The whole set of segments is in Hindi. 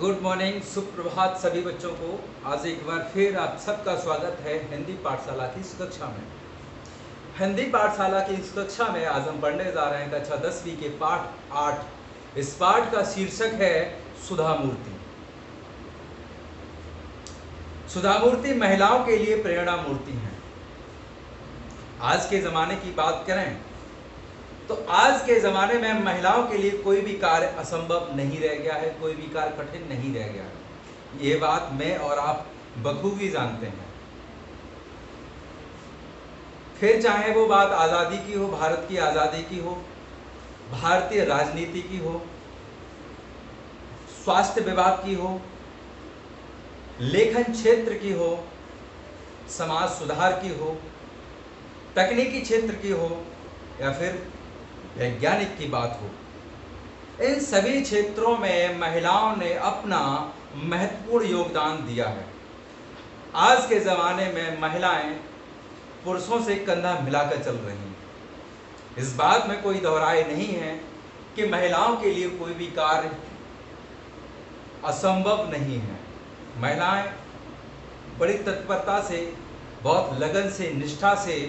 गुड मॉर्निंग, सुप्रभात सभी बच्चों को। आज एक बार फिर आप सबका स्वागत है हिंदी पाठशाला की इस कक्षा में। हिंदी पाठशाला की इस कक्षा में आज हम पढ़ने जा रहे हैं कक्षा 10वीं के पाठ 8। इस पाठ का शीर्षक है सुधा मूर्ति। सुधा मूर्ति महिलाओं के लिए प्रेरणा मूर्ति है। आज के ज़माने की बात करें तो आज के ज़माने में महिलाओं के लिए कोई भी कार्य असंभव नहीं रह गया है, कोई भी कार्य कठिन नहीं रह गया है। ये बात मैं और आप बखूबी जानते हैं। फिर चाहे वो बात आज़ादी की हो, भारत की आज़ादी की हो, भारतीय राजनीति की हो, स्वास्थ्य विभाग की हो, लेखन क्षेत्र की हो, समाज सुधार की हो, तकनीकी क्षेत्र की हो या फिर वैज्ञानिक की बात हो, इन सभी क्षेत्रों में महिलाओं ने अपना महत्वपूर्ण योगदान दिया है। आज के ज़माने में महिलाएं पुरुषों से कंधा मिलाकर चल रही हैं। इस बात में कोई दोहराए नहीं है कि महिलाओं के लिए कोई भी कार्य असंभव नहीं है। महिलाएं बड़ी तत्परता से, बहुत लगन से, निष्ठा से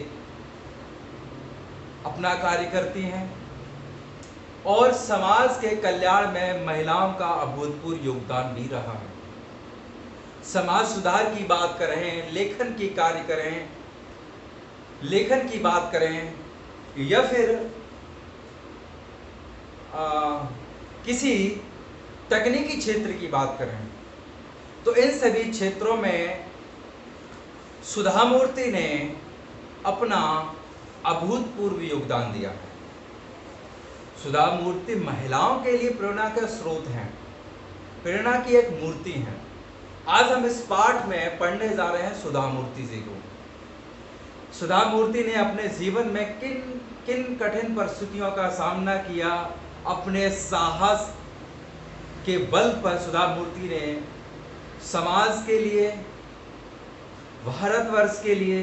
अपना कार्य करती हैं और समाज के कल्याण में महिलाओं का अभूतपूर्व योगदान भी रहा है। समाज सुधार की बात करें, लेखन की कार्य करें, लेखन की बात करें या फिर किसी तकनीकी क्षेत्र की बात करें, तो इन सभी क्षेत्रों में सुधा मूर्ति ने अपना अभूतपूर्व योगदान दिया है। सुधा मूर्ति महिलाओं के लिए प्रेरणा का स्रोत हैं, प्रेरणा की एक मूर्ति है। आज हम इस पाठ में पढ़ने जा रहे हैं सुधा मूर्ति जी को। सुधा मूर्ति ने अपने जीवन में किन किन कठिन परिस्थितियों का सामना किया, अपने साहस के बल पर सुधा मूर्ति ने समाज के लिए, भारतवर्ष के लिए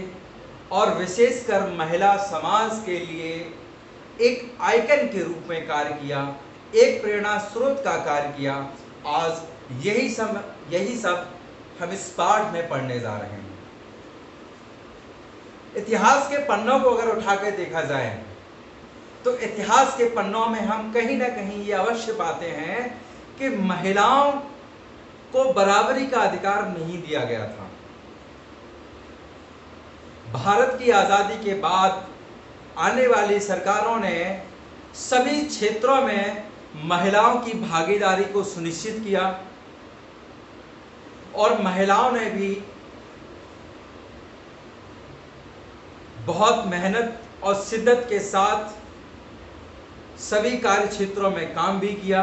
और विशेषकर महिला समाज के लिए एक आइकन के रूप में कार्य किया, एक प्रेरणा स्रोत का कार्य किया। आज यही सब हम इस पाठ में पढ़ने जा रहे हैं। इतिहास के पन्नों को अगर उठा के देखा जाए तो इतिहास के पन्नों में हम कहीं ना कहीं ये अवश्य पाते हैं कि महिलाओं को बराबरी का अधिकार नहीं दिया गया था। भारत की आज़ादी के बाद आने वाली सरकारों ने सभी क्षेत्रों में महिलाओं की भागीदारी को सुनिश्चित किया और महिलाओं ने भी बहुत मेहनत और शिद्दत के साथ सभी कार्य क्षेत्रों में काम भी किया।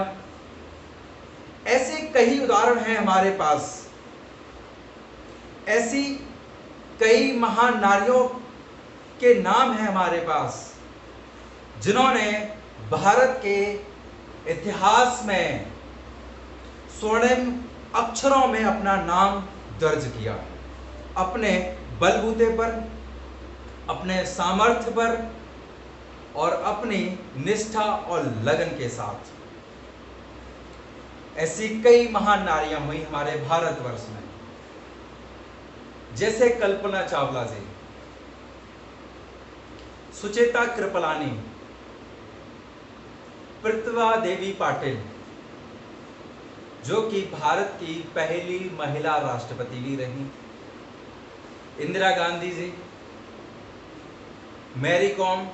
ऐसे कई उदाहरण हैं हमारे पास, ऐसी कई महान नारियों के नाम हैं हमारे पास जिन्होंने भारत के इतिहास में स्वर्णिम अक्षरों में अपना नाम दर्ज किया, अपने बलबूते पर, अपने सामर्थ्य पर और अपनी निष्ठा और लगन के साथ। ऐसी कई महान नारियां हुई हमारे भारतवर्ष में, जैसे कल्पना चावला जी, सुचेता कृपलानी, प्रतिभा देवी पाटिल जो कि भारत की पहली महिला राष्ट्रपति भी रही, इंदिरा गांधी जी, मैरी कॉम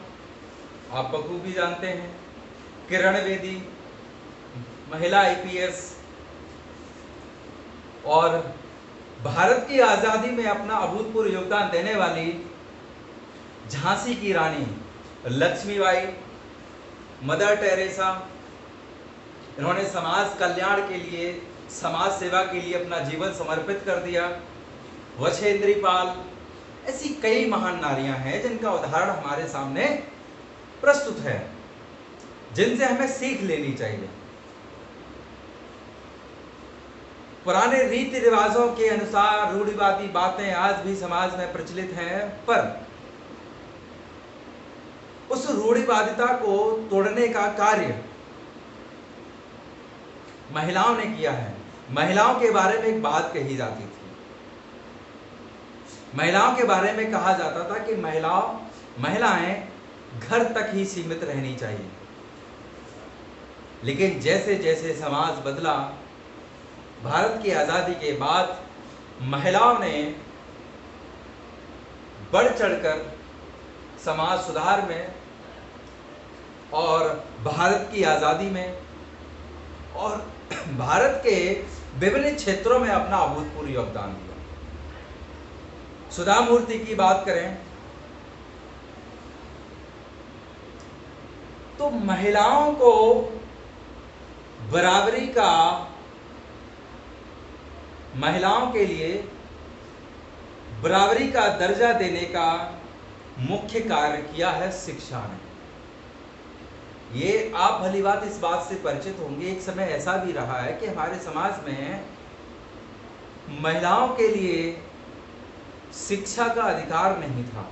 आप बखूबी जानते हैं, किरण बेदी महिला आईपीएस, और भारत की आज़ादी में अपना अभूतपूर्व योगदान देने वाली झांसी की रानी लक्ष्मीबाई, मदर टेरेसा। इन्होंने समाज कल्याण के लिए, समाज सेवा के लिए अपना जीवन समर्पित कर दिया। वछेंद्री पाल, ऐसी कई महान नारियां हैं जिनका उदाहरण हमारे सामने प्रस्तुत है, जिनसे हमें सीख लेनी चाहिए। पुराने रीति रिवाजों के अनुसार रूढ़िवादी बातें आज भी समाज में प्रचलित हैं, पर उस रूढ़िवादिता को तोड़ने का कार्य महिलाओं ने किया है। महिलाओं के बारे में एक बात कही जाती थी। महिलाओं के बारे में कहा जाता था कि महिलाएं घर तक ही सीमित रहनी चाहिए। लेकिन जैसे जैसे समाज बदला, भारत की आज़ादी के बाद महिलाओं ने बढ़ चढ़कर समाज सुधार में और भारत की आज़ादी में और भारत के विभिन्न क्षेत्रों में अपना अभूतपूर्व योगदान दिया। सुधा मूर्ति की बात करें तो महिलाओं को बराबरी का, महिलाओं के लिए बराबरी का दर्जा देने का मुख्य कार्य किया है शिक्षा ने। ये आप भली बात इस बात से परिचित होंगे, एक समय ऐसा भी रहा है कि हमारे समाज में महिलाओं के लिए शिक्षा का अधिकार नहीं था,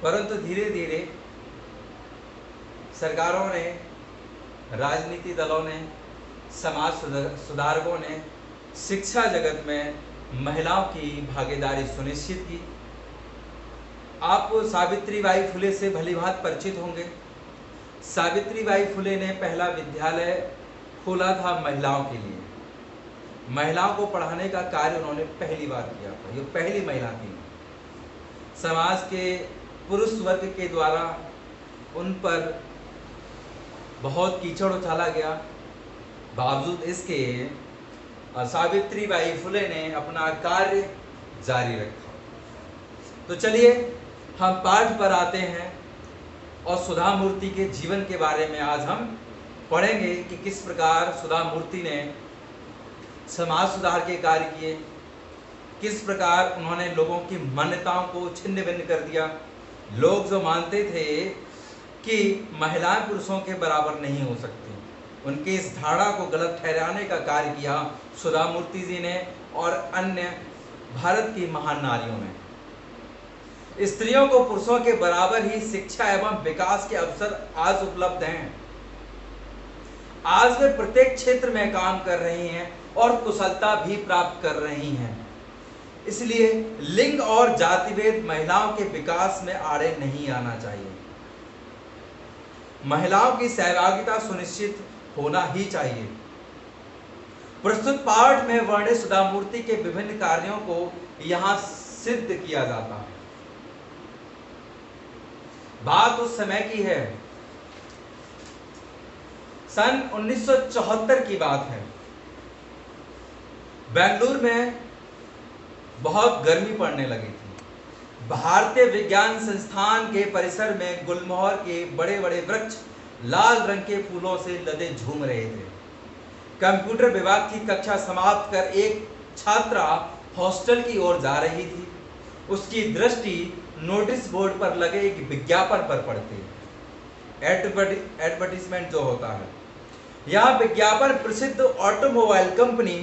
परंतु धीरे धीरे सरकारों ने, राजनीति दलों ने, समाज सुधारकों ने शिक्षा जगत में महिलाओं की भागीदारी सुनिश्चित की। आप सावित्रीबाई फुले से भलीभांति परिचित होंगे। सावित्रीबाई फुले ने पहला विद्यालय खोला था महिलाओं के लिए। महिलाओं को पढ़ाने का कार्य उन्होंने पहली बार किया था, ये पहली महिला थी। समाज के पुरुष वर्ग के द्वारा उन पर बहुत कीचड़ उछाला गया, बावजूद इसके सावित्रीबाई फुले ने अपना कार्य जारी रखा। तो चलिए हम पाठ पर आते हैं और सुधा मूर्ति के जीवन के बारे में आज हम पढ़ेंगे कि किस प्रकार सुधा मूर्ति ने समाज सुधार के कार्य किए, किस प्रकार उन्होंने लोगों की मान्यताओं को छिन्न भिन्न कर दिया। लोग जो मानते थे कि महिलाएं पुरुषों के बराबर नहीं हो सकती, उनके इस धारणा को गलत ठहराने का कार्य किया सुधा मूर्ति जी ने और अन्य भारत की महान नारियों ने। स्त्रियों को पुरुषों के बराबर ही शिक्षा एवं विकास के अवसर आज उपलब्ध हैं। आज वे प्रत्येक क्षेत्र में काम कर रही हैं और कुशलता भी प्राप्त कर रही हैं। इसलिए लिंग और जातिभेद महिलाओं के विकास में आड़े नहीं आना चाहिए। महिलाओं की सहभागिता सुनिश्चित होना ही चाहिए। प्रस्तुत पाठ में वर्णित सुधा मूर्ति के विभिन्न कार्यों को यहां सिद्ध किया जाता है। बात उस समय की है, सन 1974 की बात है। बेंगलुरु में बहुत गर्मी पड़ने लगी थी। भारतीय विज्ञान संस्थान के परिसर में गुलमोहर के बड़े बड़े वृक्ष लाल रंग के फूलों से लदे झूम रहे थे। कंप्यूटर विभाग की कक्षा समाप्त कर एक छात्रा हॉस्टल की ओर जा रही थी। उसकी दृष्टि नोटिस बोर्ड पर लगे एक विज्ञापन पर पड़ती है, एडवर्टाइजमेंट जो होता है। यह विज्ञापन प्रसिद्ध ऑटोमोबाइल कंपनी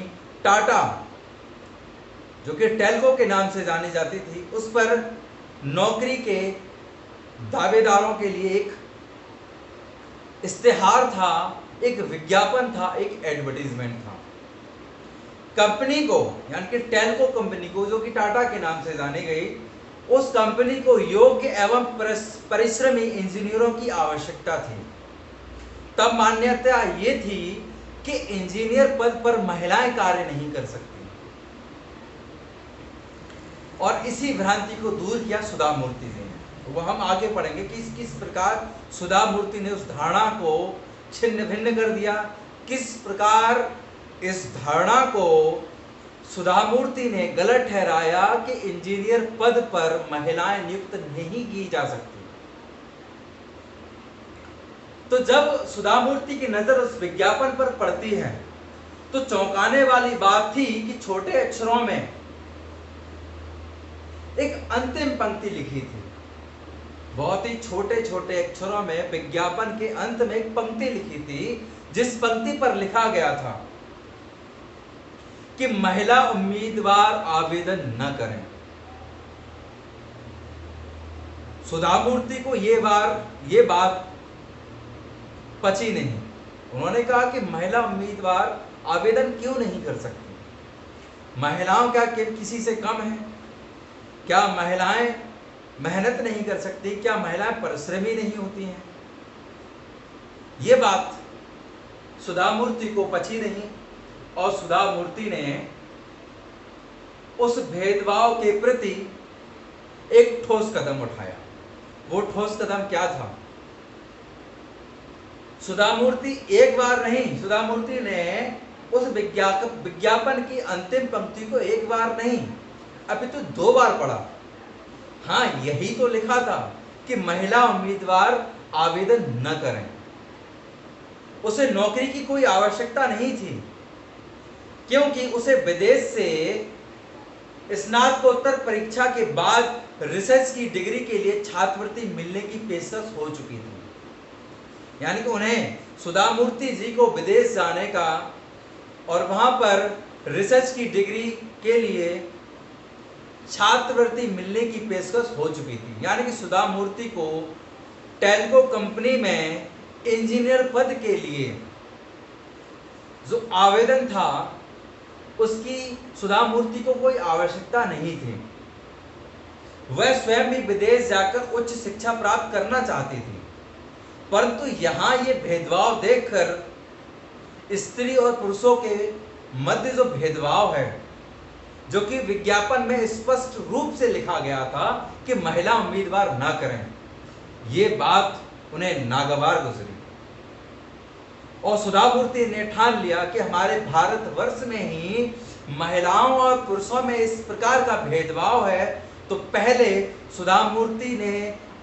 टाटा, जो कि टेल्को के नाम से जानी जाती थी, उस पर नौकरी के दावेदारों के लिए एक इस्तेहार था, एक विज्ञापन था, एक एडवर्टाइजमेंट था। कंपनी को, यानी कि टेल्को कंपनी को, जो कि टाटा के नाम से जानी गई, उस कंपनी को योग्य एवं परिश्रमी इंजीनियरों की आवश्यकता थी। तब मान्यता ये थी कि इंजीनियर पद पर महिलाएं कार्य नहीं कर सकती, और इसी भ्रांति को दूर किया सुधा मूर्ति जी ने। वो हम आगे पढ़ेंगे कि किस प्रकार सुधा मूर्ति ने उस धारणा को छिन्न भिन्न कर दिया, किस प्रकार इस धारणा को सुधा मूर्ति ने गलत ठहराया कि इंजीनियर पद पर महिलाएं नियुक्त नहीं की जा सकती। तो जब सुधा मूर्ति की नजर उस विज्ञापन पर पड़ती है तो चौंकाने वाली बात थी कि छोटे अक्षरों में एक अंतिम पंक्ति लिखी थी। बहुत ही छोटे छोटे अक्षरों में विज्ञापन के अंत में एक पंक्ति लिखी थी, जिस पंक्ति पर लिखा गया था कि महिला उम्मीदवार आवेदन न करें। सुधा मूर्ति को ये बात पची नहीं। उन्होंने कहा कि महिला उम्मीदवार आवेदन क्यों नहीं कर सकती? महिलाओं क्या किसी से कम है? क्या महिलाएं मेहनत नहीं कर सकती? क्या महिलाएं परिश्रमी नहीं होती हैं? ये बात सुधा मूर्ति को पची नहीं और सुधा मूर्ति ने उस भेदभाव के प्रति एक ठोस कदम उठाया। वो ठोस कदम क्या था? सुधा मूर्ति एक बार नहीं, सुधा मूर्ति ने उस विज्ञापन की अंतिम पंक्ति को एक बार नहीं अपितु 2 बार पढ़ा। हाँ, यही तो लिखा था कि महिला उम्मीदवार आवेदन न करें। उसे नौकरी की कोई आवश्यकता नहीं थी, क्योंकि उसे विदेश से स्नातकोत्तर परीक्षा के बाद रिसर्च की डिग्री के लिए छात्रवृत्ति मिलने की पेशकश हो चुकी थी। यानी कि उन्हें सुधा मूर्ति जी को विदेश जाने का और वहां पर रिसर्च की डिग्री के लिए छात्रवृत्ति मिलने की पेशकश हो चुकी थी। यानी कि सुधा मूर्ति को टेल्को कंपनी में इंजीनियर पद के लिए जो आवेदन था उसकी सुधा मूर्ति को कोई आवश्यकता नहीं थी। वह स्वयं भी विदेश जाकर उच्च शिक्षा प्राप्त करना चाहती थी, परंतु यहाँ ये भेदभाव देखकर स्त्री और पुरुषों के मध्य जो भेदभाव है, जो कि विज्ञापन में स्पष्ट रूप से लिखा गया था कि महिला उम्मीदवार ना करें, ये बात उन्हें नागवार गुजरी और सुधा मूर्ति ने ठान लिया कि हमारे भारतवर्ष में ही महिलाओं और पुरुषों में इस प्रकार का भेदभाव है। तो पहले सुधा मूर्ति ने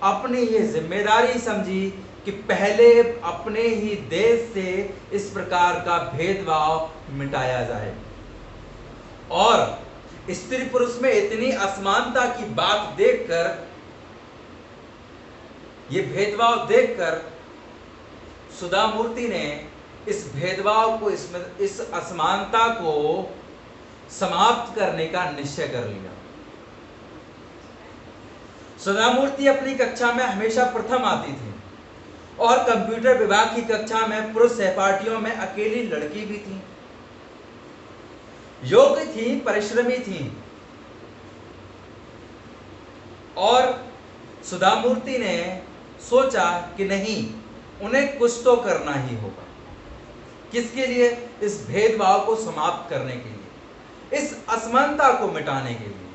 अपनी ये जिम्मेदारी समझी कि पहले अपने ही देश से इस प्रकार का भेदभाव मिटाया जाए। और स्त्री पुरुष में इतनी असमानता की बात देखकर, ये भेदभाव देखकर सुधा मूर्ति ने इस भेदभाव को, इस असमानता को समाप्त करने का निश्चय कर लिया। सुधा मूर्ति अपनी कक्षा में हमेशा प्रथम आती थी और कंप्यूटर विभाग की कक्षा में पुरुष सहपाठियों में अकेली लड़की भी थी। योग्य थी, परिश्रमी थी और सुधा मूर्ति ने सोचा कि नहीं, उन्हें कुछ तो करना ही होगा। किसके लिए? इस भेदभाव को समाप्त करने के लिए, इस असमानता को मिटाने के लिए।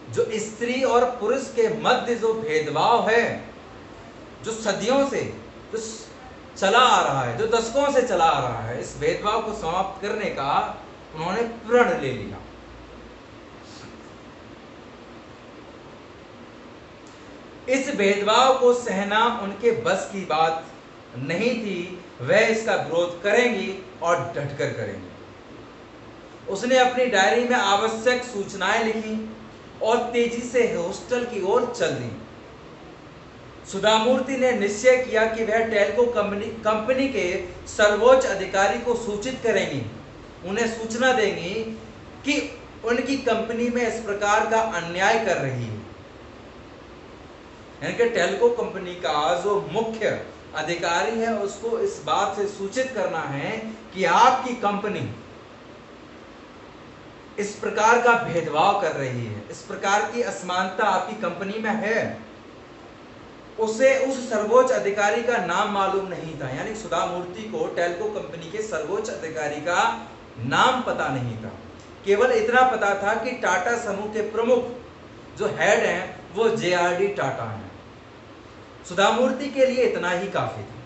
जो स्त्री और पुरुष के मध्य जो भेदभाव है, जो सदियों से जो चला आ रहा है, जो दशकों से चला आ रहा है, इस भेदभाव को समाप्त करने का उन्होंने प्रण ले लिया। इस भेदभाव को सहना उनके बस की बात नहीं थी। वह इसका विरोध करेंगी और डटकर करेंगी। उसने अपनी डायरी में आवश्यक सूचनाएं लिखी और तेजी से हॉस्टल की ओर चल दी। सुधा मूर्ति ने निश्चय किया कि वह टेल्को कंपनी के सर्वोच्च अधिकारी को सूचित करेंगी, उन्हें सूचना देंगी कि उनकी कंपनी में इस प्रकार का अन्याय कर रही है। यानी कि टेल्को कंपनी का जो मुख्य अधिकारी है, उसको इस बात से सूचित करना है कि आपकी कंपनी इस प्रकार का भेदभाव कर रही है, इस प्रकार की असमानता आपकी कंपनी में है। उसे उस सर्वोच्च अधिकारी का नाम मालूम नहीं था। यानी सुधा मूर्ति को टेल्को कंपनी के सर्वोच्च अधिकारी का नाम पता नहीं था। केवल इतना पता था कि टाटा समूह के प्रमुख जो हेड हैं वो जे.आर.डी. टाटा हैं। सुधा मूर्ति के लिए इतना ही काफी था।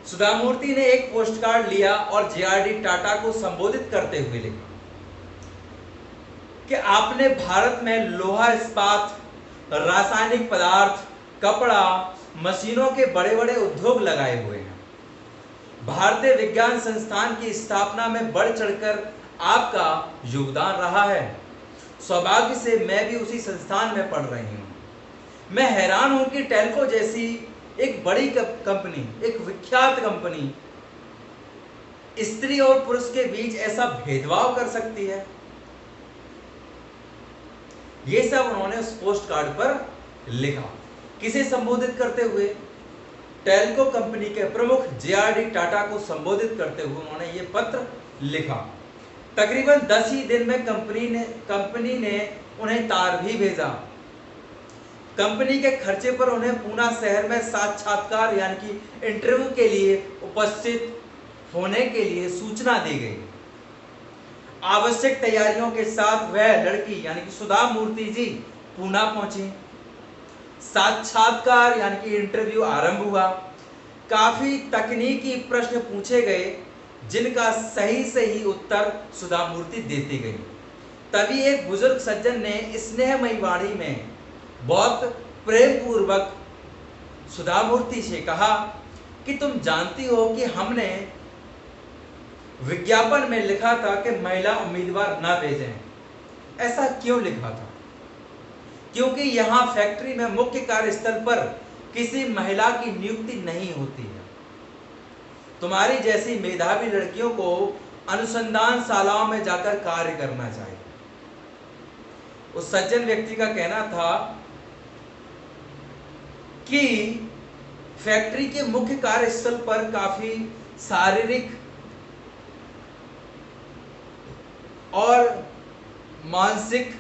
सुधा मूर्ति ने एक पोस्ट कार्ड लिया और जे.आर.डी. टाटा को संबोधित करते हुए लिखा कि आपने भारत में लोहा इस्पात, रासायनिक पदार्थ, कपड़ा, मशीनों के बड़े बड़े उद्योग लगाए हुए हैं। भारतीय विज्ञान संस्थान की स्थापना में बढ़ चढ़कर आपका योगदान रहा है। सौभाग्य से मैं भी उसी संस्थान में पढ़ रही हूँ। मैं हैरान हूं कि टेल्को जैसी एक बड़ी कंपनी, एक विख्यात कंपनी, स्त्री और पुरुष के बीच ऐसा भेदभाव कर सकती है। ये सब उन्होंने उस पोस्ट कार्ड पर लिखा। किसे संबोधित करते हुए? टेल्को कंपनी के प्रमुख जे.आर.डी. टाटा को संबोधित करते हुए उन्होंने ये पत्र लिखा। तकरीबन 10 ही दिन में कंपनी ने उन्हें तार भी भेजा। कंपनी के खर्चे पर उन्हें पूना शहर में साक्षात्कार यानी कि इंटरव्यू के लिए उपस्थित होने के लिए सूचना दी गई। आवश्यक तैयारियों के साथ वह लड़की यानी कि सुधा मूर्ति जी पूना पहुंची। साक्षात्कार यानी कि इंटरव्यू आरंभ हुआ। काफी तकनीकी प्रश्न पूछे गए जिनका सही उत्तर सुधा मूर्ति देती गई। तभी एक बुजुर्ग सज्जन ने स्नेहमयी वाणी में बहुत प्रेम पूर्वक सुधा मूर्ति से कहा कि तुम जानती हो कि हमने विज्ञापन में लिखा था कि महिला उम्मीदवार न भेजें। ऐसा क्यों लिखा था? क्योंकि यहाँ फैक्ट्री में मुख्य कार्यस्थल पर किसी महिला की नियुक्ति नहीं होती है। तुम्हारी जैसी मेधावी लड़कियों को अनुसंधान शालाओं में जाकर कार्य करना चाहिए। उस सज्जन व्यक्ति का कहना था कि फैक्ट्री के मुख्य कार्यस्थल पर काफी शारीरिक और मानसिक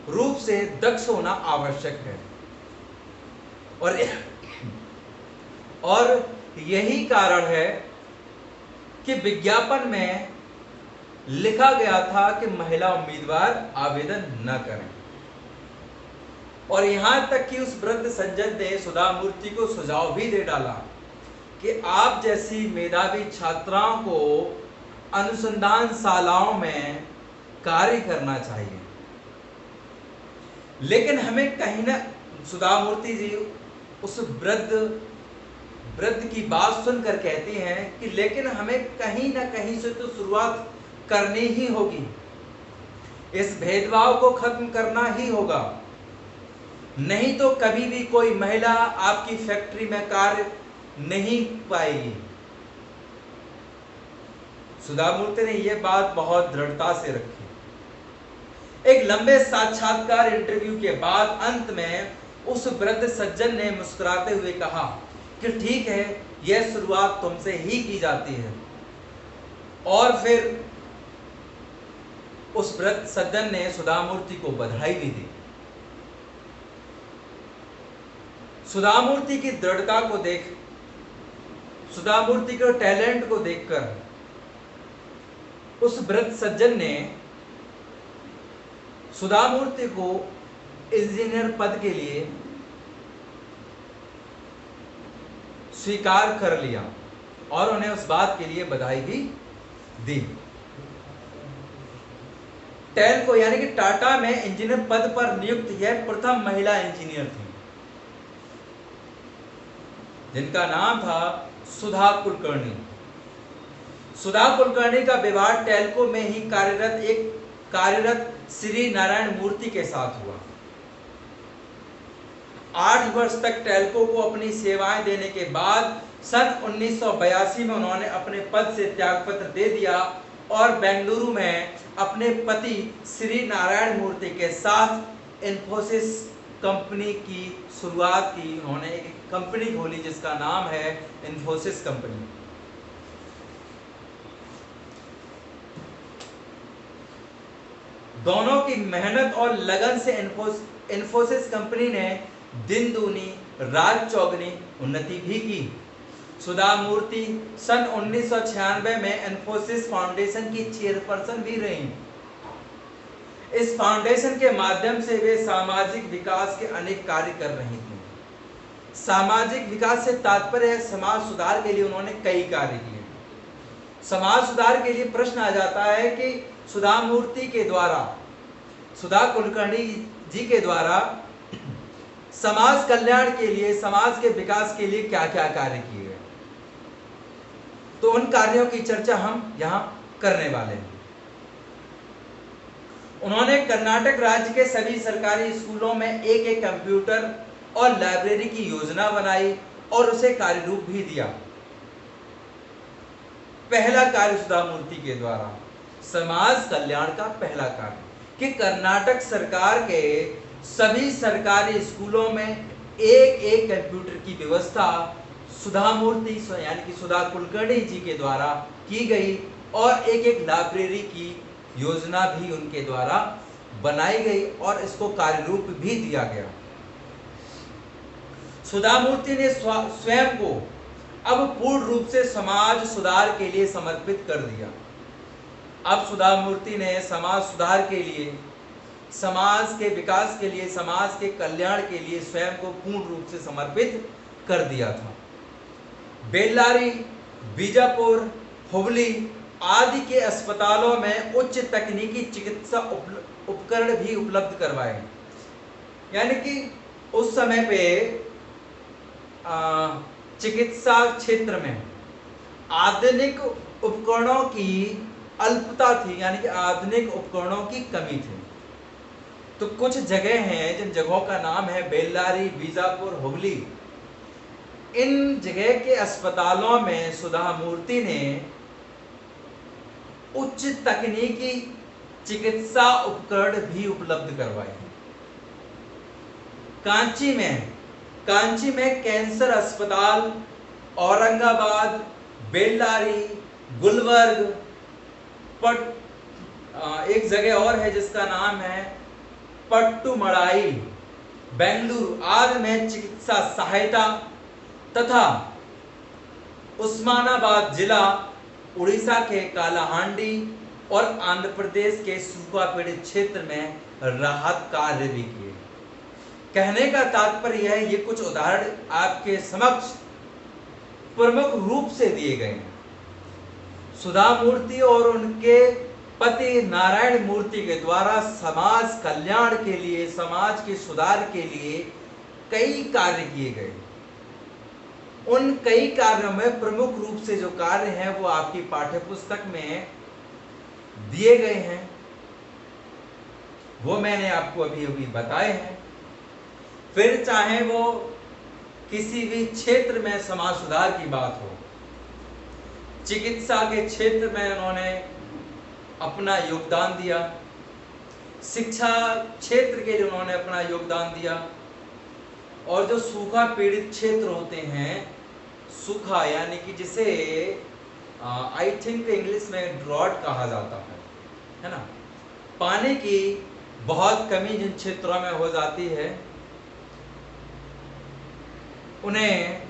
रूप से दक्ष होना आवश्यक है और यही कारण है कि विज्ञापन में लिखा गया था कि महिला उम्मीदवार आवेदन न करें। और यहां तक कि उस वृद्ध सज्जन ने सुधा मूर्ति को सुझाव भी दे डाला कि आप जैसी मेधावी छात्राओं को अनुसंधान शालाओं में कार्य करना चाहिए। लेकिन हमें कहीं ना, सुधा मूर्ति जी उस वृद्ध की बात सुनकर कहती हैं कि लेकिन हमें कहीं ना कहीं से तो शुरुआत करनी ही होगी। इस भेदभाव को खत्म करना ही होगा, नहीं तो कभी भी कोई महिला आपकी फैक्ट्री में कार्य नहीं पाएगी। सुधा मूर्ति ने यह बात बहुत दृढ़ता से रखी। एक लंबे साक्षात्कार इंटरव्यू के बाद अंत में उस वृद्ध सज्जन ने मुस्कुराते हुए कहा कि ठीक है, यह शुरुआत तुमसे ही की जाती है। और फिर उस वृद्ध सज्जन ने सुधा मूर्ति को बधाई भी दी। सुधा मूर्ति की दृढ़ता को देख, सुधा मूर्ति के टैलेंट को देखकर उस वृद्ध सज्जन ने सुधा मूर्ति को इंजीनियर पद के लिए स्वीकार कर लिया और उन्हें उस बात के लिए बधाई भी दी। टेल्को यानी कि टाटा में इंजीनियर पद पर नियुक्त यह प्रथम महिला इंजीनियर थी, जिनका नाम था सुधा कुलकर्णी। सुधा कुलकर्णी का विवाह टेल्को में ही कार्यरत श्री नारायण मूर्ति के साथ हुआ। 8 वर्ष तक टेल्को को अपनी सेवाएं देने के बाद सन 1982 में उन्होंने अपने पद से त्यागपत्र दे दिया और बेंगलुरु में अपने पति श्री नारायण मूर्ति के साथ इन्फोसिस कंपनी की शुरुआत की। उन्होंने एक कंपनी खोली जिसका नाम है इन्फोसिस कंपनी। दोनों की मेहनत और लगन से इन्फोसिस कंपनी ने दिन दूनी रात चौगनी उन्नति भी की। सुधा मूर्ति सन 1996 में इन्फोसिस फाउंडेशन की चेयरपर्सन भी रही। इस फाउंडेशन के माध्यम से वे सामाजिक विकास के अनेक कार्य कर रही थी। सामाजिक विकास से तात्पर्य समाज सुधार के लिए उन्होंने कई कार्य किए। समाज सुधार के लिए प्रश्न आ जाता है कि सुधा मूर्ति के द्वारा, सुधा कुलकर्णी जी के द्वारा समाज कल्याण के लिए, समाज के विकास के लिए क्या क्या कार्य किए गए। तो उन कार्यों की चर्चा हम यहां करने वाले हैं। उन्होंने कर्नाटक राज्य के सभी सरकारी स्कूलों में एक कंप्यूटर और लाइब्रेरी की योजना बनाई और उसे कार्यरूप भी दिया। पहला कार्य सुधा मूर्ति के द्वारा समाज कल्याण का पहला कार्य कि कर्नाटक सरकार के सभी सरकारी स्कूलों में एक कंप्यूटर की व्यवस्था सुधा मूर्ति यानी कि सुधा कुलकर्णी जी के द्वारा की गई और एक एक लाइब्रेरी की योजना भी उनके द्वारा बनाई गई और इसको कार्य रूप भी दिया गया। सुधा मूर्ति ने स्वयं को अब पूर्ण रूप से समाज सुधार के लिए समर्पित कर दिया। अब सुधा मूर्ति ने समाज सुधार के लिए, समाज के विकास के लिए, समाज के कल्याण के लिए स्वयं को पूर्ण रूप से समर्पित कर दिया था। बेल्लारी, बीजापुर, हुबली आदि के अस्पतालों में उच्च तकनीकी चिकित्सा उपकरण भी उपलब्ध करवाए। यानी कि उस समय पे चिकित्सा क्षेत्र में आधुनिक उपकरणों की अल्पता थी, यानी कि आधुनिक उपकरणों की कमी थी। तो कुछ जगह हैं जिन जगहों का नाम है बेल्लारी, बीजापुर, हुबली। इन जगह के अस्पतालों में सुधा मूर्ति ने उच्च तकनीकी चिकित्सा उपकरण भी उपलब्ध करवाए। कांची में कैंसर अस्पताल, औरंगाबाद, बेल्लारी, गुलबर्ग, एक जगह और है जिसका नाम है पट्टुमड़ाई, बेंगलुरु आदि में चिकित्सा सहायता तथा उस्मानाबाद जिला, उड़ीसा के कालाहांडी और आंध्र प्रदेश के सूखा पीड़ित क्षेत्र में राहत कार्य भी किए। कहने का तात्पर्य है, ये कुछ उदाहरण आपके समक्ष प्रमुख रूप से दिए गए हैं। सुधा मूर्ति और उनके पति नारायण मूर्ति के द्वारा समाज कल्याण के लिए, समाज के सुधार के लिए कई कार्य किए गए। उन कई कार्यों में प्रमुख रूप से जो कार्य हैं वो आपकी पाठ्य पुस्तक में दिए गए हैं, वो मैंने आपको अभी अभी बताए हैं। फिर चाहे वो किसी भी क्षेत्र में समाज सुधार की बात हो, चिकित्सा के क्षेत्र में उन्होंने अपना योगदान दिया, शिक्षा क्षेत्र के लिए उन्होंने अपना योगदान दिया, और जो सूखा पीड़ित क्षेत्र होते हैं, सूखा यानी कि जिसे आई थिंक इंग्लिश में ड्रॉट कहा जाता है ना, पानी की बहुत कमी जिन क्षेत्रों में हो जाती है उन्हें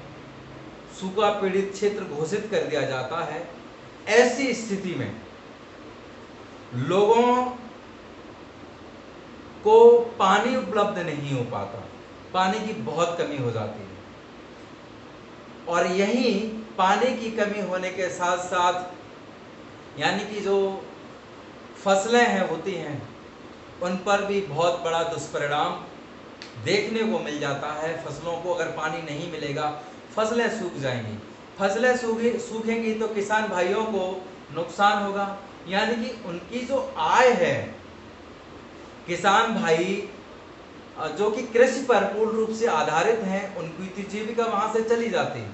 सूखा पीड़ित क्षेत्र घोषित कर दिया जाता है। ऐसी स्थिति में लोगों को पानी उपलब्ध नहीं हो पाता, पानी की बहुत कमी हो जाती है, और यही पानी की कमी होने के साथ साथ यानी कि जो फसलें हैं होती हैं उन पर भी बहुत बड़ा दुष्परिणाम देखने को मिल जाता है। फसलों को अगर पानी नहीं मिलेगा, फसलें सूख जाएंगी, फसलें सूखेंगी तो किसान भाइयों को नुकसान होगा, यानी कि उनकी जो आय है, किसान भाई जो कि कृषि पर पूर्ण रूप से आधारित हैं, उनकी जीविका वहां से चली जाती है,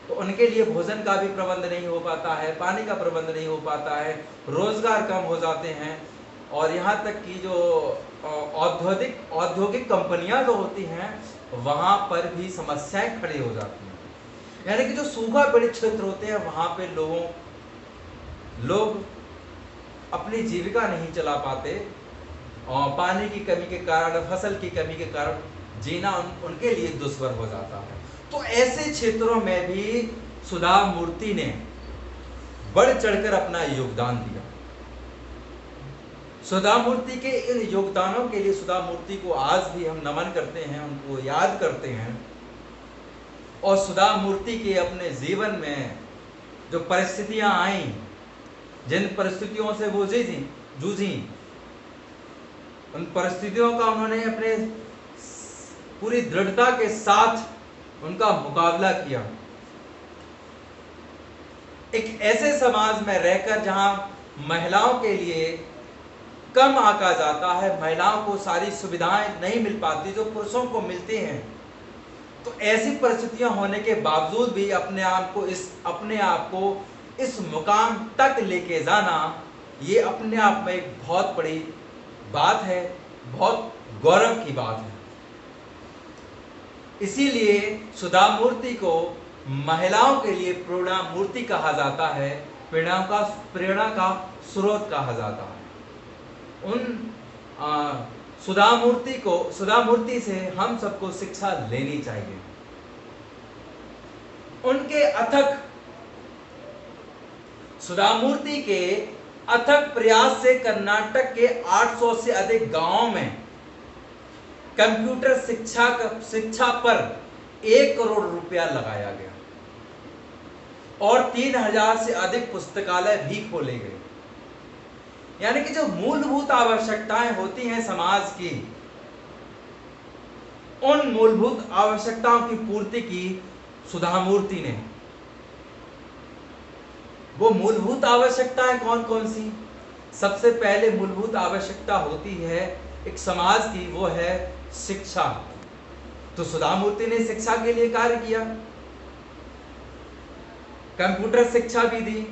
तो उनके लिए भोजन का भी प्रबंध नहीं हो पाता है, पानी का प्रबंध नहीं हो पाता है, रोजगार कम हो जाते हैं, और यहाँ तक कि जो औद्योगिक कंपनियां जो होती हैं वहां पर भी समस्याएं खड़ी हो जाती हैं। यानी कि जो सूखा पीड़ित क्षेत्र होते हैं वहां पे लोग अपनी जीविका नहीं चला पाते, और पानी की कमी के कारण, फसल की कमी के कारण जीना उनके लिए दुष्कर हो जाता है। तो ऐसे क्षेत्रों में भी सुधा मूर्ति ने बढ़ चढ़कर अपना योगदान दिया। सुधा मूर्ति के इन योगदानों के लिए सुधा मूर्ति को आज भी हम नमन करते हैं, उनको याद करते हैं, और सुधा मूर्ति के अपने जीवन में जो परिस्थितियां आई, जिन परिस्थितियों से वो जूझी, उन परिस्थितियों का उन्होंने अपने पूरी दृढ़ता के साथ उनका मुकाबला किया। एक ऐसे समाज में रहकर जहां महिलाओं के लिए कम आंका जाता है, महिलाओं को सारी सुविधाएं नहीं मिल पाती जो पुरुषों को मिलती हैं, तो ऐसी परिस्थितियां होने के बावजूद भी अपने आप को इस मुकाम तक लेके जाना, ये अपने आप में एक बहुत बड़ी बात है, बहुत गौरव की बात है। इसीलिए सुधा मूर्ति को महिलाओं के लिए प्रेरणा मूर्ति कहा जाता है, प्रेरणा का स्रोत कहा जाता है। उन सुधा मूर्ति से हम सबको शिक्षा लेनी चाहिए। उनके अथक सुधा मूर्ति के अथक प्रयास से कर्नाटक के 800 से अधिक गांवों में कंप्यूटर शिक्षा पर 1 करोड़ रुपया लगाया गया और 3000 से अधिक पुस्तकालय भी खोले गए। यानी कि जो मूलभूत आवश्यकताएं होती हैं समाज की, उन मूलभूत आवश्यकताओं की पूर्ति की सुधा मूर्ति ने। वो मूलभूत आवश्यकताएं कौन कौन सी? सबसे पहले मूलभूत आवश्यकता होती है एक समाज की, वो है शिक्षा। तो सुधा मूर्ति ने शिक्षा के लिए कार्य किया, कंप्यूटर शिक्षा भी दी।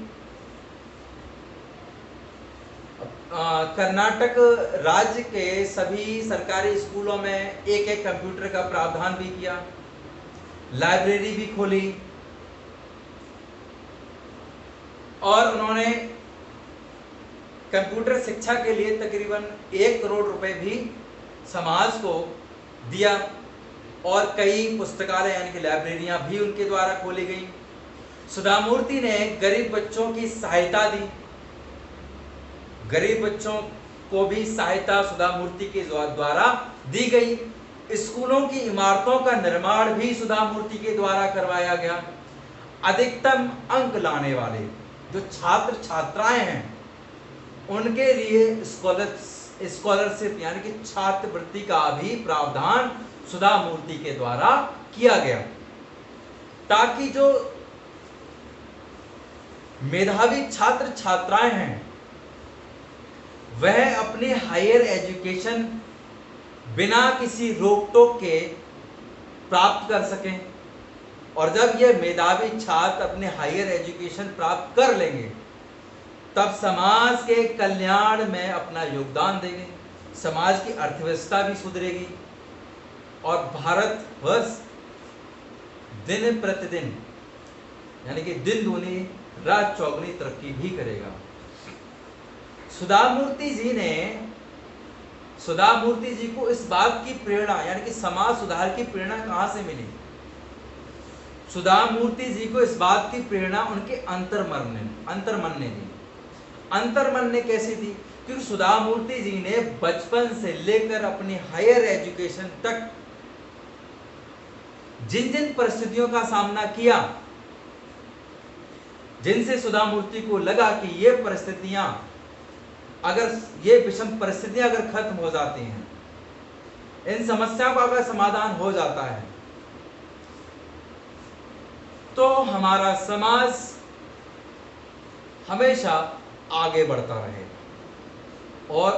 कर्नाटक राज्य के सभी सरकारी स्कूलों में एक एक कंप्यूटर का प्रावधान भी किया, लाइब्रेरी भी खोली और उन्होंने कंप्यूटर शिक्षा के लिए तकरीबन 1 करोड़ रुपए भी समाज को दिया और कई पुस्तकालय यानी कि लाइब्रेरियां भी उनके द्वारा खोली गई। सुधा मूर्ति ने गरीब बच्चों की सहायता दी, गरीब बच्चों को भी सहायता सुधा मूर्ति के द्वारा दी गई। स्कूलों की इमारतों का निर्माण भी सुधा मूर्ति के द्वारा करवाया गया। अधिकतम अंक लाने वाले जो छात्र छात्राएं हैं उनके लिए स्कॉलरशिप यानी कि छात्रवृत्ति का भी प्रावधान सुधा मूर्ति के द्वारा किया गया, ताकि जो मेधावी छात्र छात्राएं हैं वह अपने हायर एजुकेशन बिना किसी रोक टोक के प्राप्त कर सकें। और जब यह मेधावी छात्र अपने हायर एजुकेशन प्राप्त कर लेंगे तब समाज के कल्याण में अपना योगदान देंगे, समाज की अर्थव्यवस्था भी सुधरेगी और भारतवर्ष दिन प्रतिदिन यानी कि दिन दूनी रात चौगुनी तरक्की भी करेगा। सुधा मूर्ति जी को इस बात की प्रेरणा यानी कि समाज सुधार की प्रेरणा कहां से मिली? सुधा मूर्ति जी को इस बात की प्रेरणा उनके अंतर्मन ने दी। अंतर्मन ने कैसे दी? क्योंकि सुधा मूर्ति जी ने बचपन से लेकर अपनी हायर एजुकेशन तक जिन जिन परिस्थितियों का सामना किया, जिनसे सुधा मूर्ति को लगा कि ये परिस्थितियां ये विषम परिस्थितियां अगर खत्म हो जाती हैं, इन समस्याओं का अगर समाधान हो जाता है, तो हमारा समाज हमेशा आगे बढ़ता रहेगा। और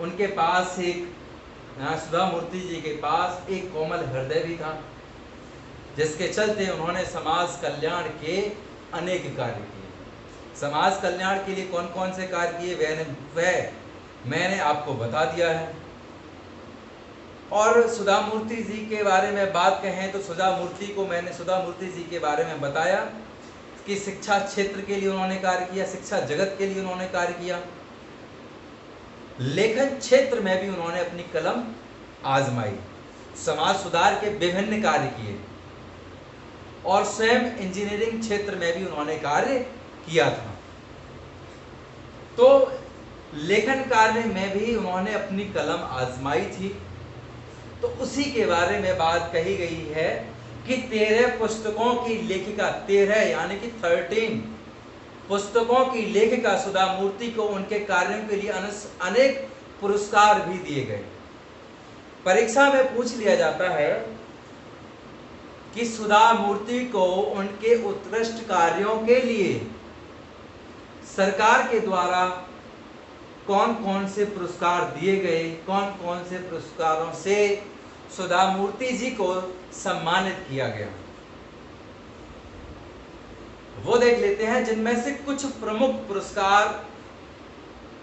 उनके पास सुधा मूर्ति जी के पास एक कोमल हृदय भी था, जिसके चलते उन्होंने समाज कल्याण के अनेक कार्य किए। समाज कल्याण के लिए कौन कौन से कार्य किए वह मैंने आपको बता दिया है। और सुधा मूर्ति जी के बारे में बात कहें तो सुधा मूर्ति जी के बारे में बताया कि शिक्षा क्षेत्र के लिए उन्होंने कार्य किया, शिक्षा जगत के लिए उन्होंने कार्य किया, लेखन क्षेत्र में भी उन्होंने अपनी कलम आजमाई, समाज सुधार के विभिन्न कार्य किए और स्वयं इंजीनियरिंग क्षेत्र में भी उन्होंने कार्य किया था। तो लेखन कार्य में भी उन्होंने अपनी कलम आजमाई थी। तो उसी के बारे में बात कही गई है कि 13 पुस्तकों की लेखिका, 13 यानी कि 13 पुस्तकों की लेखिका सुधा मूर्ति को उनके कार्यों के लिए अनेक पुरस्कार भी दिए गए। परीक्षा में पूछ लिया जाता है कि सुधा मूर्ति को उनके उत्कृष्ट कार्यों के लिए सरकार के द्वारा कौन कौन से पुरस्कार दिए गए, कौन कौन से पुरस्कारों से सुधा मूर्ति जी को सम्मानित किया गया, वो देख लेते हैं। जिनमें से कुछ प्रमुख पुरस्कार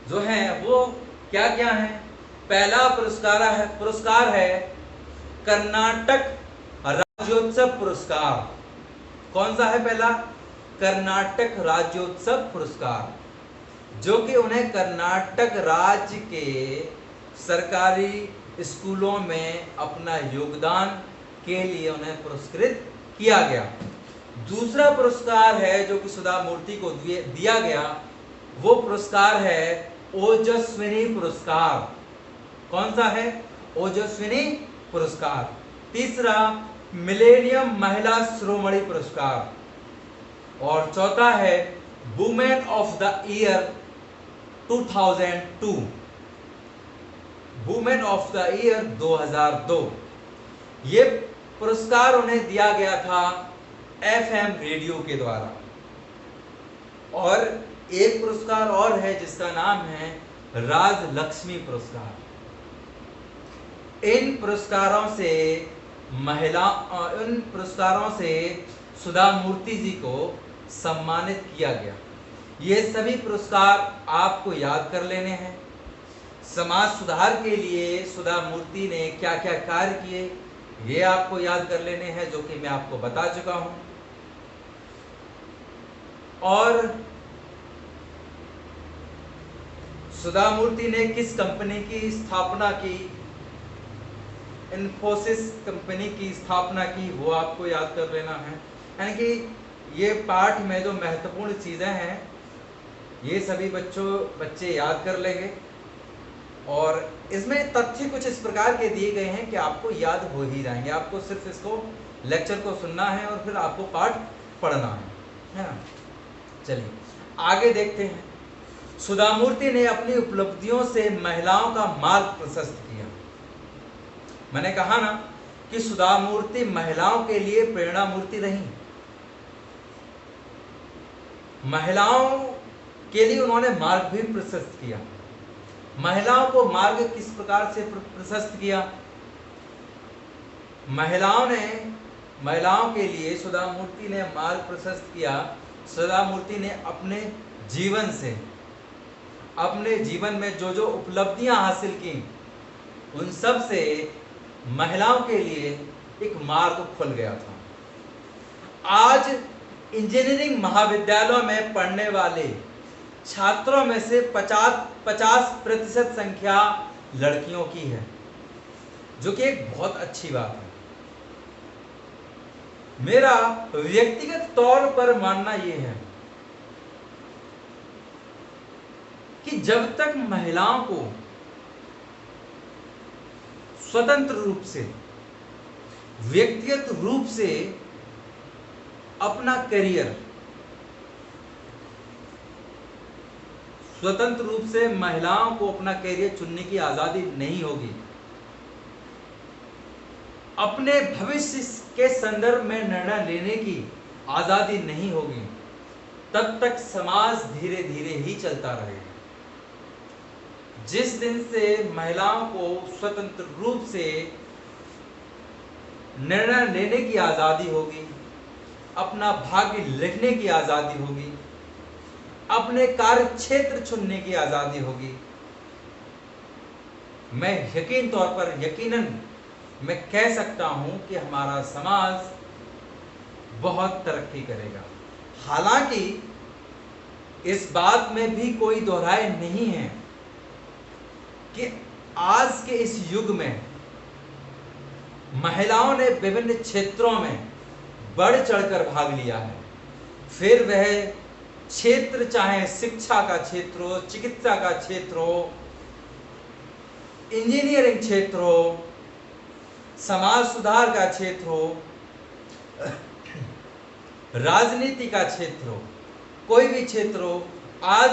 जो हैं वो क्या क्या हैं। पहला पुरस्कार है कर्नाटक राज्योत्सव पुरस्कार। कौन सा है पहला? कर्नाटक राज्योत्सव पुरस्कार, जो कि उन्हें कर्नाटक राज्य के सरकारी स्कूलों में अपना योगदान के लिए उन्हें पुरस्कृत किया गया। दूसरा पुरस्कार है जो कि सुधा मूर्ति को दिया गया, वो पुरस्कार है ओजस्विनी पुरस्कार। कौन सा है? ओजस्विनी पुरस्कार। तीसरा मिलेनियम महिला शिरोमणि पुरस्कार, और चौथा है women of the year 2002, women of the year 2002। ये पुरस्कार उन्हें दिया गया था FM रेडियो के द्वारा। और एक पुरस्कार और है जिसका नाम है राजलक्ष्मी पुरस्कार। इन पुरस्कारों से सुधा मूर्ति जी को सम्मानित किया गया। ये सभी पुरस्कार आपको याद कर लेने हैं। समाज सुधार के लिए सुधा मूर्ति ने क्या क्या कार्य किए, ये आपको याद कर लेने हैं, जो कि मैं आपको बता चुका हूं। और सुधा मूर्ति ने किस कंपनी की स्थापना की? इन्फोसिस कंपनी की स्थापना की, वो आपको याद कर लेना है। यानी कि ये पाठ में जो महत्वपूर्ण चीजें हैं ये सभी बच्चे याद कर लेंगे। और इसमें तथ्य कुछ इस प्रकार के दिए गए हैं कि आपको याद हो ही जाएंगे। आपको सिर्फ इसको लेक्चर को सुनना है और फिर आपको पाठ पढ़ना है ना। चलिए आगे देखते हैं। सुधा मूर्ति ने अपनी उपलब्धियों से महिलाओं का मार्ग प्रशस्त किया। मैंने कहा ना कि सुधा मूर्ति महिलाओं के लिए प्रेरणा मूर्ति रही। महिलाओं के लिए उन्होंने मार्ग भी प्रशस्त किया। महिलाओं को मार्ग किस प्रकार से प्रशस्त किया? महिलाओं के लिए सुधा मूर्ति ने मार्ग प्रशस्त किया। सुधा मूर्ति ने अपने जीवन से, अपने जीवन में जो जो उपलब्धियां हासिल की, उन सब से महिलाओं के लिए एक मार्ग खुल गया था। आज इंजीनियरिंग महाविद्यालयों में पढ़ने वाले छात्रों में से 50% संख्या लड़कियों की है, जो कि एक बहुत अच्छी बात है। मेरा व्यक्तिगत तौर पर मानना यह है कि जब तक महिलाओं को स्वतंत्र रूप से, व्यक्तिगत रूप से अपना करियर, स्वतंत्र रूप से महिलाओं को अपना करियर चुनने की आजादी नहीं होगी, अपने भविष्य के संदर्भ में निर्णय लेने की आजादी नहीं होगी, तब तक समाज धीरे धीरे ही चलता रहेगा। जिस दिन से महिलाओं को स्वतंत्र रूप से निर्णय लेने की आजादी होगी, अपना भाग्य लिखने की आजादी होगी, अपने कार्य क्षेत्र चुनने की आजादी होगी, मैं यकीनन मैं कह सकता हूं कि हमारा समाज बहुत तरक्की करेगा। हालांकि इस बात में भी कोई दोहराए नहीं है कि आज के इस युग में महिलाओं ने विभिन्न क्षेत्रों में बढ़ चढ़कर भाग लिया है। फिर वह क्षेत्र चाहे शिक्षा का क्षेत्र हो, चिकित्सा का क्षेत्र हो, इंजीनियरिंग क्षेत्र हो, समाज सुधार का क्षेत्र हो, राजनीति का क्षेत्र हो, कोई भी क्षेत्र हो, आज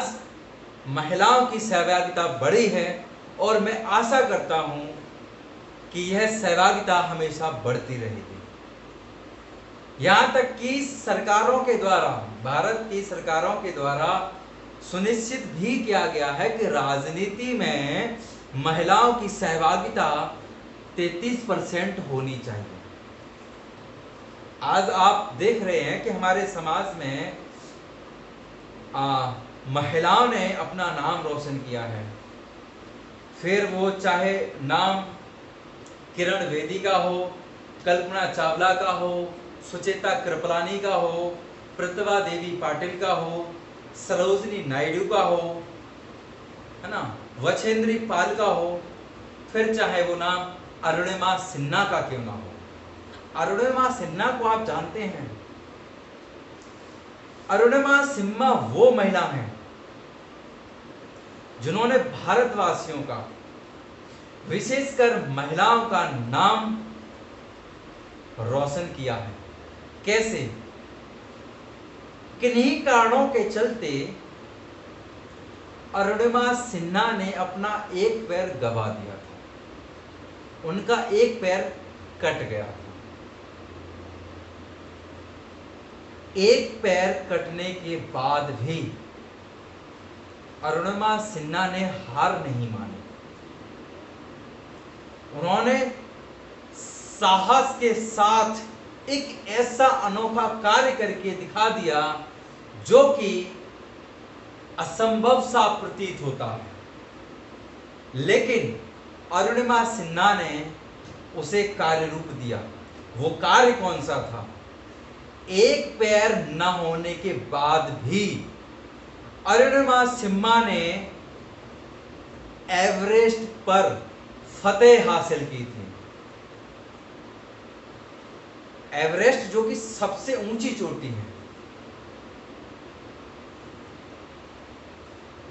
महिलाओं की सहभागिता बढ़ी है और मैं आशा करता हूं कि यह सहभागिता हमेशा बढ़ती रहेगी। यहां तक कि सरकारों के द्वारा, भारत की सरकारों के द्वारा सुनिश्चित भी किया गया है कि राजनीति में महिलाओं की सहभागिता 33% होनी चाहिए। आज आप देख रहे हैं कि हमारे समाज में महिलाओं ने अपना नाम रोशन किया है। फिर वो चाहे नाम किरण बेदी का हो, कल्पना चावला का हो, सुचेता कृपलानी का हो, प्रतिभा देवी पाटिल का हो, सरोजनी नायडू का हो, है ना, वछेंद्री पाल का हो, फिर चाहे वो नाम अरुणिमा सिन्हा का क्यों ना हो। अरुणिमा सिन्हा को आप जानते हैं। अरुणिमा सिन्हा वो महिला हैं जिन्होंने भारतवासियों का, विशेषकर महिलाओं का नाम रोशन किया है। कैसे? किन्हीं कारणों के चलते अरुणिमा सिन्हा ने अपना एक पैर गवा दिया था, उनका एक पैर कट गया था। एक पैर कटने के बाद भी अरुणिमा सिन्हा ने हार नहीं मानी। उन्होंने साहस के साथ एक ऐसा अनोखा कार्य करके दिखा दिया जो कि असंभव सा प्रतीत होता है, लेकिन अरुणिमा सिन्हा ने उसे कार्य रूप दिया। वो कार्य कौन सा था? एक पैर न होने के बाद भी अरुणिमा सिन्हा ने एवरेस्ट पर फतेह हासिल की थी। एवरेस्ट जो कि सबसे ऊंची चोटी है,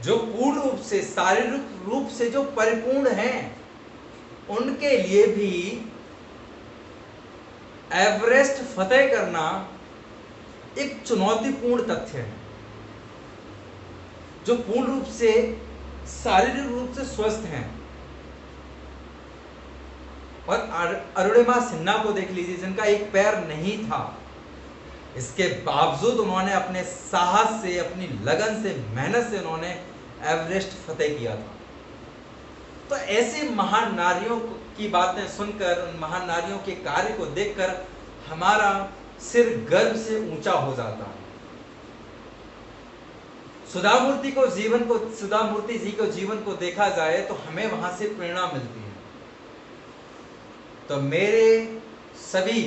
जो पूर्ण रूप से, शारीरिक रूप से जो परिपूर्ण हैं, उनके लिए भी एवरेस्ट फतेह करना एक चुनौतीपूर्ण तथ्य है। जो पूर्ण रूप से, शारीरिक रूप से स्वस्थ हैं। और अरुणिमा सिन्हा को देख लीजिए, जिनका एक पैर नहीं था, इसके बावजूद उन्होंने अपने साहस से, अपनी लगन से, मेहनत से उन्होंने एवरेस्ट फतेह किया था। तो ऐसी महान नारियों की बातें सुनकर, उन महान नारियों के कार्य को देखकर हमारा सिर गर्व से ऊंचा हो जाता है। सुधा मूर्ति जी को जीवन को देखा जाए तो हमें वहां से प्रेरणा मिलती है। तो मेरे सभी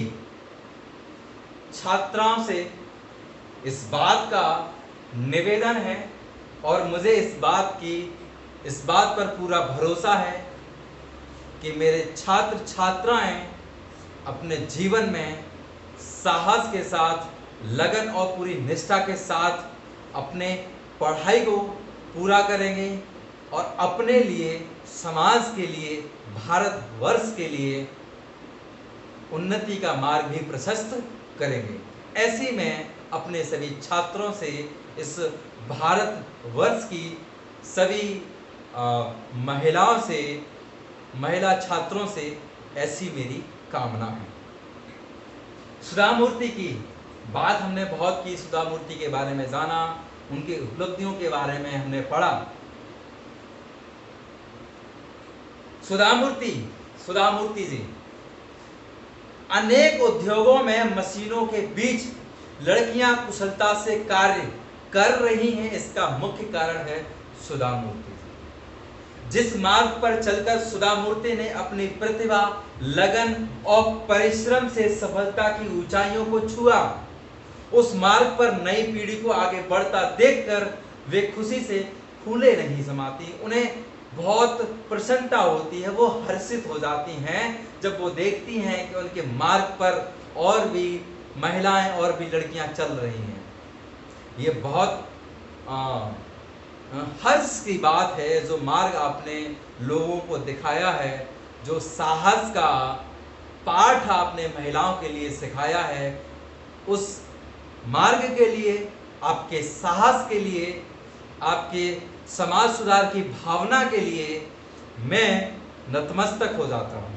छात्राओं से इस बात का निवेदन है, और मुझे इस बात पर पूरा भरोसा है कि मेरे छात्र छात्राएं अपने जीवन में साहस के साथ, लगन और पूरी निष्ठा के साथ अपने पढ़ाई को पूरा करेंगे और अपने लिए, समाज के लिए, भारतवर्ष के लिए उन्नति का मार्ग भी प्रशस्त करेंगे। ऐसे में अपने सभी छात्रों से, इस भारतवर्ष की सभी महिलाओं से, महिला छात्रों से ऐसी मेरी कामना है। सुधा मूर्ति की बात हमने बहुत की, सुधा मूर्ति के बारे में जाना, उनकी उपलब्धियों के बारे में हमने पढ़ा। सुधा मूर्ति जी अनेक उद्योगों में मशीनों के बीच लड़कियां कुशलता से कार्य कर रही हैं। इसका मुख्य कारण है सुधा मूर्ति जी। जिस मार्ग पर चलकर सुधा मूर्ति ने अपनी प्रतिभा, लगन और परिश्रम से सफलता की ऊंचाइयों को छुआ, उस मार्ग पर नई पीढ़ी को आगे बढ़ता देखकर वे खुशी से फूले नहीं समाती। उन्हें बहुत प्रसन्नता होती है, वो हर्षित हो जाती हैं जब वो देखती हैं कि उनके मार्ग पर और भी महिलाएं और भी लड़कियां चल रही हैं। ये बहुत हर्ष की बात है, जो मार्ग आपने लोगों को दिखाया है, जो साहस का पाठ आपने महिलाओं के लिए सिखाया है, उस मार्ग के लिए, आपके साहस के लिए, आपके समाज सुधार की भावना के लिए मैं नतमस्तक हो जाता हूँ।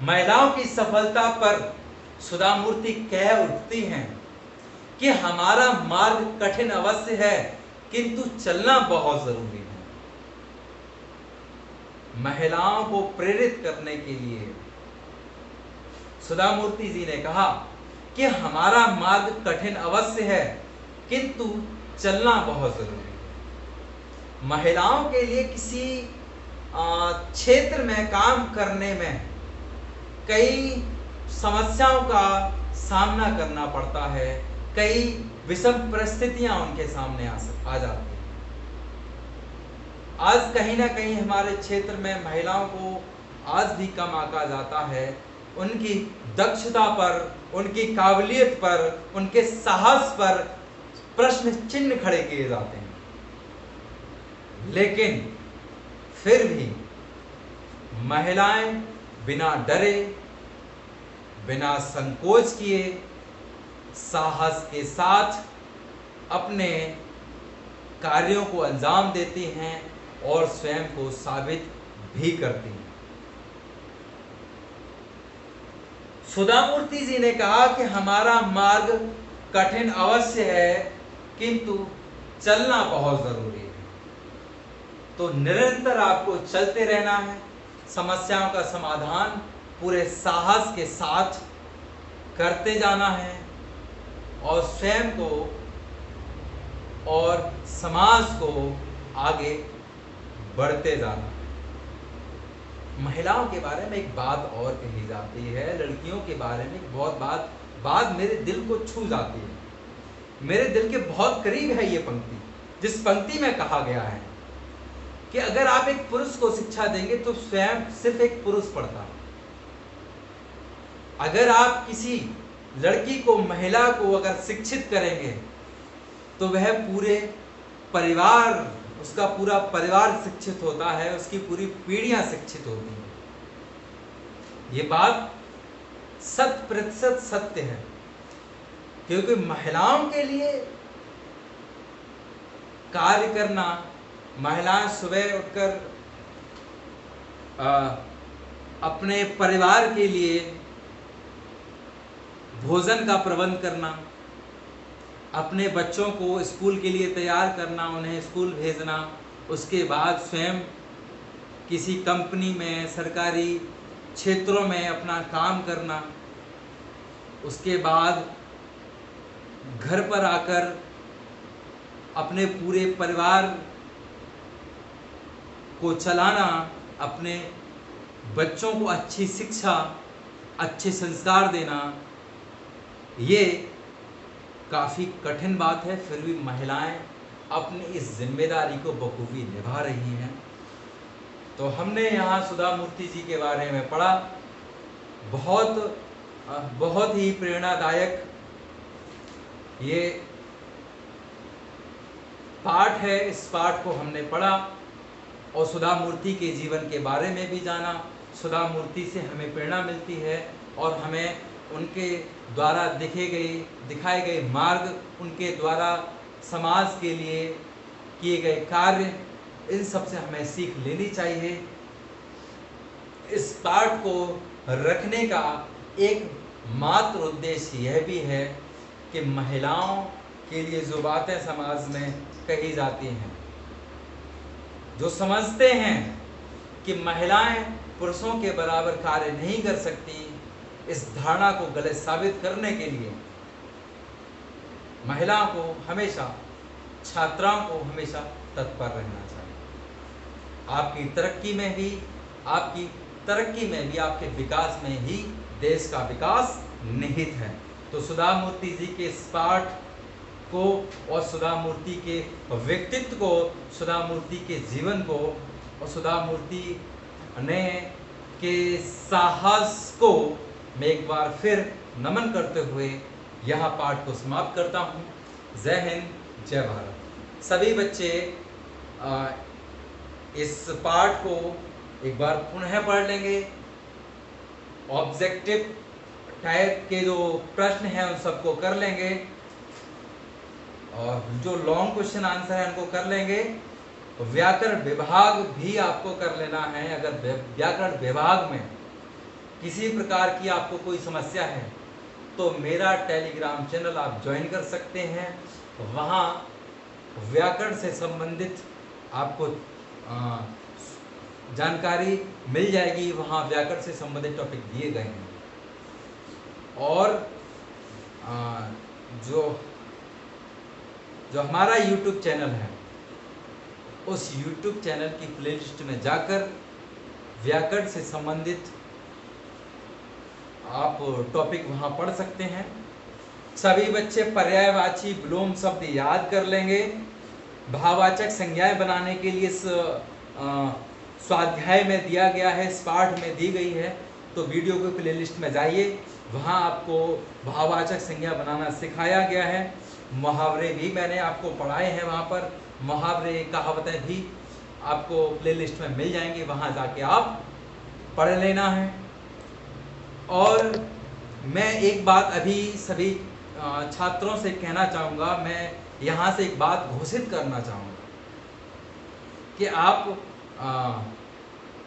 महिलाओं की सफलता पर सुधा मूर्ति कह उठती हैं कि हमारा मार्ग कठिन अवश्य है, किंतु चलना बहुत जरूरी है। महिलाओं को प्रेरित करने के लिए सुधा मूर्ति जी ने कहा कि हमारा मार्ग कठिन अवश्य है, किंतु चलना बहुत जरूरी है। महिलाओं के लिए किसी क्षेत्र में काम करने में कई समस्याओं का सामना करना पड़ता है, कई विषम परिस्थितियां उनके सामने आ जाती हैं। आज कहीं ना कहीं हमारे क्षेत्र में महिलाओं को आज भी कम आंका जाता है, उनकी दक्षता पर, उनकी काबिलियत पर, उनके साहस पर प्रश्न चिन्ह खड़े किए जाते हैं। लेकिन फिर भी महिलाएं बिना डरे, बिना संकोच किए, साहस के साथ अपने कार्यों को अंजाम देती हैं और स्वयं को साबित भी करती हैं। सुधामूर्ति जी ने कहा कि हमारा मार्ग कठिन अवश्य है, किंतु चलना बहुत जरूरी है। तो निरंतर आपको चलते रहना है, समस्याओं का समाधान पूरे साहस के साथ करते जाना है और स्वयं को और समाज को आगे बढ़ते जाना है। महिलाओं के बारे में एक बात और कही जाती है, लड़कियों के बारे में एक बहुत बात मेरे दिल को छू जाती है, मेरे दिल के बहुत करीब है ये पंक्ति, जिस पंक्ति में कहा गया है कि अगर आप एक पुरुष को शिक्षा देंगे तो स्वयं सिर्फ एक पुरुष पढ़ता है। अगर आप किसी लड़की को, महिला को अगर शिक्षित करेंगे तो वह पूरे परिवार, उसका पूरा परिवार शिक्षित होता है, उसकी पूरी पीढ़ियां शिक्षित होती हैं। ये बात 100% सत्य है, क्योंकि महिलाओं के लिए कार्य करना, महिलाएं सुबह उठकर अपने परिवार के लिए भोजन का प्रबंध करना, अपने बच्चों को स्कूल के लिए तैयार करना, उन्हें स्कूल भेजना, उसके बाद स्वयं किसी कंपनी में, सरकारी क्षेत्रों में अपना काम करना, उसके बाद घर पर आकर अपने पूरे परिवार को चलाना, अपने बच्चों को अच्छी शिक्षा, अच्छे संस्कार देना, ये काफ़ी कठिन बात है। फिर भी महिलाएं अपनी इस जिम्मेदारी को बखूबी निभा रही हैं। तो हमने यहाँ सुधामूर्ति जी के बारे में पढ़ा, बहुत ही प्रेरणादायक ये पाठ है। इस पाठ को हमने पढ़ा और सुधामूर्ति के जीवन के बारे में भी जाना। सुधामूर्ति से हमें प्रेरणा मिलती है और हमें उनके द्वारा दिखाए गए मार्ग, उनके द्वारा समाज के लिए किए गए कार्य, इन सब से हमें सीख लेनी चाहिए। इस पाठ को रखने का एक मात्र उद्देश्य यह भी है कि महिलाओं के लिए जो बातें समाज में कही जाती हैं, जो समझते हैं कि महिलाएं पुरुषों के बराबर कार्य नहीं कर सकती, इस धारणा को गलत साबित करने के लिए महिलाओं को हमेशा, छात्राओं को हमेशा तत्पर रहना चाहिए। आपकी तरक्की में भी, आपके विकास में ही देश का विकास निहित है। तो सुधामूर्ति जी के इस पाठ को और सुधामूर्ति के व्यक्तित्व को, सुधामूर्ति के जीवन को और सुधामूर्ति ने के साहस को मैं एक बार फिर नमन करते हुए यह पाठ को समाप्त करता हूँ। जय हिंद, जय भारत। सभी बच्चे इस पाठ को एक बार पुनः पढ़ लेंगे। ऑब्जेक्टिव टाइप के जो प्रश्न हैं उन सबको कर लेंगे और जो लॉन्ग क्वेश्चन आंसर है उनको कर लेंगे। व्याकरण विभाग भी आपको कर लेना है। अगर व्याकरण विभाग में किसी प्रकार की आपको कोई समस्या है तो मेरा टेलीग्राम चैनल आप ज्वाइन कर सकते हैं। वहाँ व्याकरण से संबंधित आपको जानकारी मिल जाएगी। वहाँ व्याकरण से संबंधित टॉपिक दिए गए हैं और जो हमारा YouTube चैनल है, उस YouTube चैनल की प्लेलिस्ट में जाकर व्याकरण से संबंधित आप टॉपिक वहाँ पढ़ सकते हैं। सभी बच्चे पर्यायवाची विलोम शब्द याद कर लेंगे। भाववाचक संज्ञाएं बनाने के लिए इस स्वाध्याय में दिया गया है, इस पाठ में दी गई है। तो वीडियो के प्लेलिस्ट में जाइए, वहाँ आपको भाववाचक संज्ञा बनाना सिखाया गया है। मुहावरे भी मैंने आपको पढ़ाए हैं, वहाँ पर मुहावरे कहावतें भी आपको प्लेलिस्ट में मिल जाएंगी, वहाँ जाके आप पढ़ लेना है। और मैं एक बात अभी सभी छात्रों से कहना चाहूँगा, मैं यहाँ से एक बात घोषित करना चाहूँगा कि आप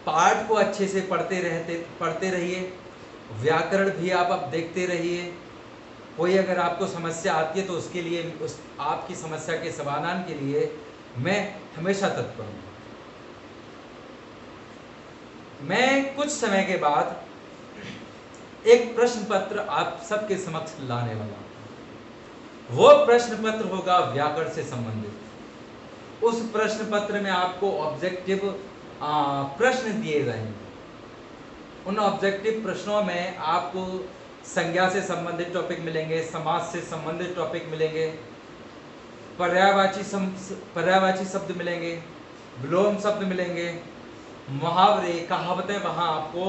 पाठ को अच्छे से पढ़ते रहिए, व्याकरण भी आप देखते रहिए। कोई अगर आपको समस्या आती है तो उसके लिए आपकी समस्या के समाधान के लिए मैं हमेशा तत्पर हूँ। मैं कुछ समय के बाद एक प्रश्न पत्र आप सबके समक्ष लाने वाला हूँ। वो प्रश्न पत्र होगा व्याकरण से संबंधित। उस प्रश्न पत्र में आपको ऑब्जेक्टिव प्रश्न दिए जाएंगे। उन ऑब्जेक्टिव प्रश्नों में आपको संज्ञा से संबंधित टॉपिक मिलेंगे, समास से संबंधित टॉपिक मिलेंगे, पर्यायवाची शब्द मिलेंगे, विलोम शब्द मिलेंगे, मुहावरे कहावतें वहां आपको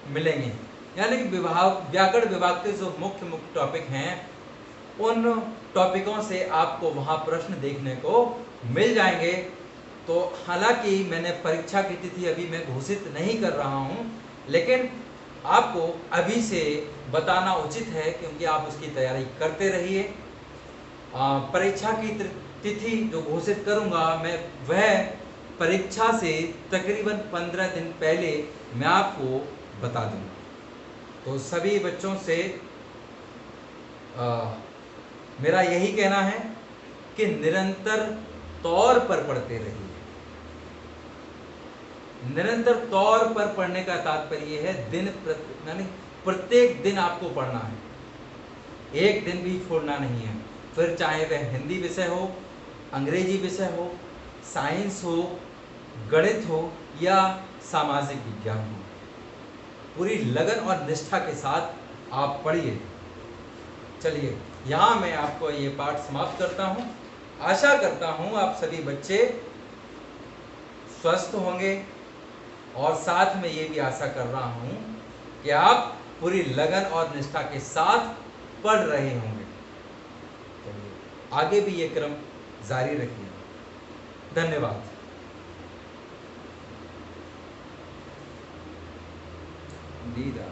मिलेंगे। यानी कि व्याकरण विभाग के जो मुख्य टॉपिक हैं, उन टॉपिकों से आपको वहां प्रश्न देखने को मिल जाएंगे। तो हालांकि मैंने परीक्षा की तिथि अभी मैं घोषित नहीं कर रहा हूं, लेकिन आपको अभी से बताना उचित है, क्योंकि आप उसकी तैयारी करते रहिए। परीक्षा की तिथि जो घोषित करूंगा मैं, वह परीक्षा से तकरीबन 15 दिन पहले मैं आपको बता दूंगा। तो सभी बच्चों से मेरा यही कहना है कि निरंतर तौर पर पढ़ते रहिए। निरंतर तौर पर पढ़ने का तात्पर्य है यानी प्रत्येक दिन आपको पढ़ना है, एक दिन भी छोड़ना नहीं है। फिर चाहे वह हिंदी विषय हो, अंग्रेजी विषय हो, साइंस हो, गणित हो या सामाजिक विज्ञान हो, पूरी लगन और निष्ठा के साथ आप पढ़िए। चलिए, यहाँ मैं आपको ये पाठ समाप्त करता हूँ। आशा करता हूँ आप सभी बच्चे स्वस्थ होंगे, और साथ में ये भी आशा कर रहा हूँ कि आप पूरी लगन और निष्ठा के साथ पढ़ रहे होंगे। चलिए, आगे भी ये क्रम जारी रखिए। धन्यवाद। दीदा।